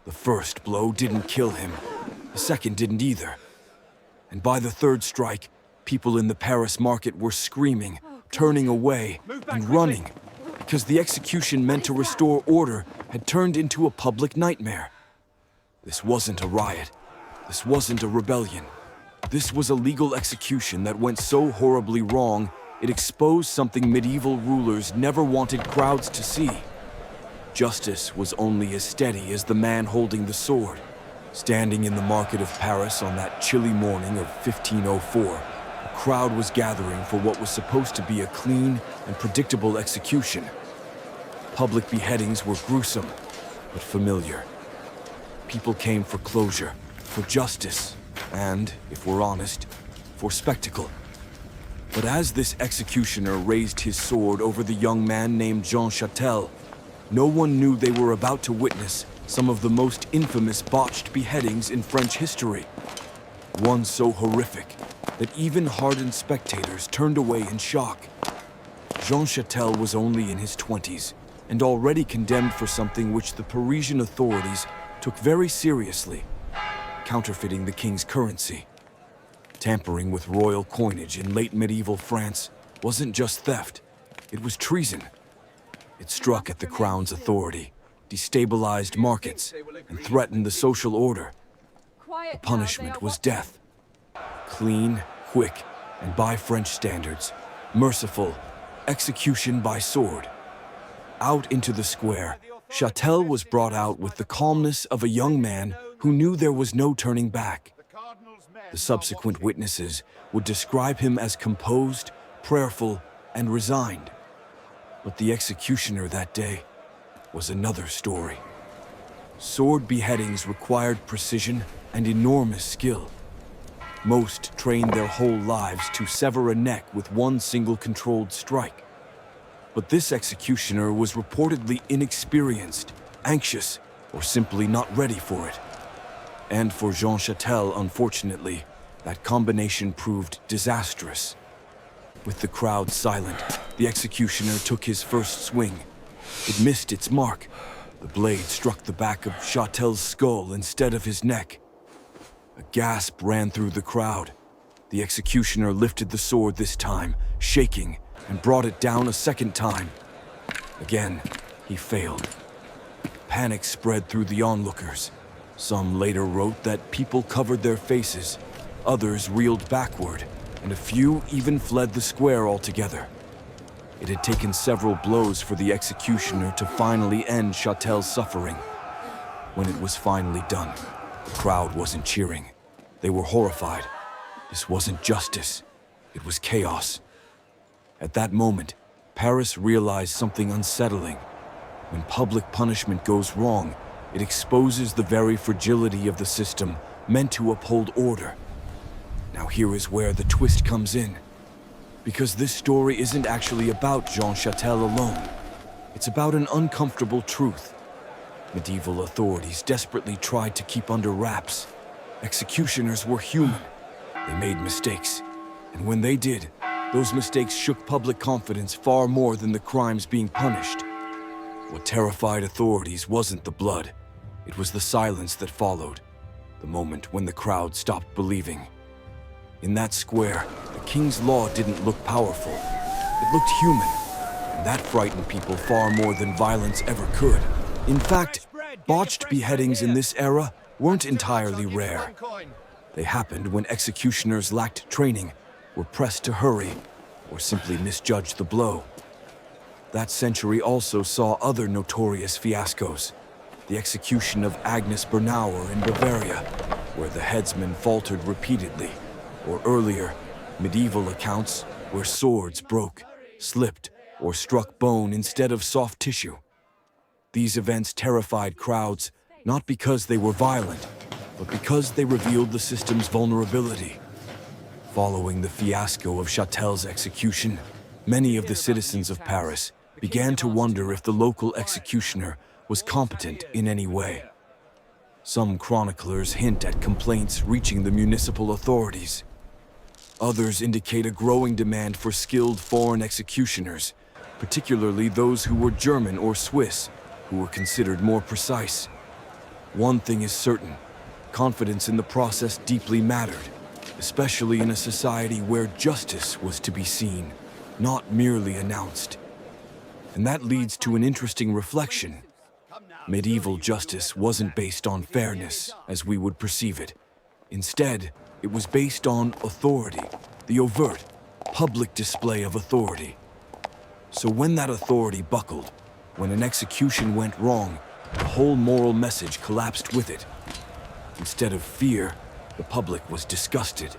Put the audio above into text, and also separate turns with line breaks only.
The first blow didn't kill him. The second didn't either. And by the third strike, people in the Paris market were screaming, turning away, and running, because the execution meant to restore order had turned into a public nightmare. This wasn't a riot. This wasn't a rebellion. This was a legal execution that went so horribly wrong, it exposed something medieval rulers never wanted crowds to see. Justice was only as steady as the man holding the sword. Standing in the market of Paris on that chilly morning of 1504, a crowd was gathering for what was supposed to be a clean and predictable execution. Public beheadings were gruesome, but familiar. People came for closure, for justice, and, if we're honest, for spectacle. But as this executioner raised his sword over the young man named Jean Châtel, no one knew they were about to witness some of the most infamous botched beheadings in French history. One so horrific that even hardened spectators turned away in shock. Jean Châtel was only in his 20s and already condemned for something which the Parisian authorities took very seriously: counterfeiting the king's currency. Tampering with royal coinage in late medieval France wasn't just theft, it was treason. It struck at the crown's authority, destabilized markets, and threatened the social order. The punishment was death. Clean, quick, and by French standards, merciful, execution by sword. Out into the square, Châtel was brought out with the calmness of a young man who knew there was no turning back. The subsequent witnesses would describe him as composed, prayerful, and resigned. But the executioner that day was another story. Sword beheadings required precision and enormous skill. Most trained their whole lives to sever a neck with one single controlled strike. But this executioner was reportedly inexperienced, anxious, or simply not ready for it. And for Jean Châtel, unfortunately, that combination proved disastrous. With the crowd silent, the executioner took his first swing. It missed its mark. The blade struck the back of Châtel's skull instead of his neck. A gasp ran through the crowd. The executioner lifted the sword this time, shaking, and brought it down a second time. Again, he failed. Panic spread through the onlookers. Some later wrote that people covered their faces, others reeled backward, and a few even fled the square altogether. It had taken several blows for the executioner to finally end Châtel's suffering. When it was finally done, the crowd wasn't cheering. They were horrified. This wasn't justice. It was chaos. At that moment, Paris realized something unsettling. When public punishment goes wrong, it exposes the very fragility of the system meant to uphold order. Now here is where the twist comes in. Because this story isn't actually about Jean Châtel alone. It's about an uncomfortable truth. Medieval authorities desperately tried to keep under wraps. Executioners were human. They made mistakes. And when they did, those mistakes shook public confidence far more than the crimes being punished. What terrified authorities wasn't the blood. It was the silence that followed. The moment when the crowd stopped believing. In that square, the king's law didn't look powerful. It looked human, and that frightened people far more than violence ever could. In fact, botched beheadings in this era weren't entirely rare. They happened when executioners lacked training, were pressed to hurry, or simply misjudged the blow. That century also saw other notorious fiascos. The execution of Agnes Bernauer in Bavaria, where the headsman faltered repeatedly. Or earlier, medieval accounts where swords broke, slipped, or struck bone instead of soft tissue. These events terrified crowds, not because they were violent, but because they revealed the system's vulnerability. Following the fiasco of Châtel's execution, many of the citizens of Paris began to wonder if the local executioner was competent in any way. Some chroniclers hint at complaints reaching the municipal authorities. Others indicate a growing demand for skilled foreign executioners, particularly those who were German or Swiss, who were considered more precise. One thing is certain, confidence in the process deeply mattered, especially in a society where justice was to be seen, not merely announced. And that leads to an interesting reflection. Medieval justice wasn't based on fairness, as we would perceive it. Instead, it was based on authority, the overt, public display of authority. So when that authority buckled, when an execution went wrong, the whole moral message collapsed with it. Instead of fear, the public was disgusted.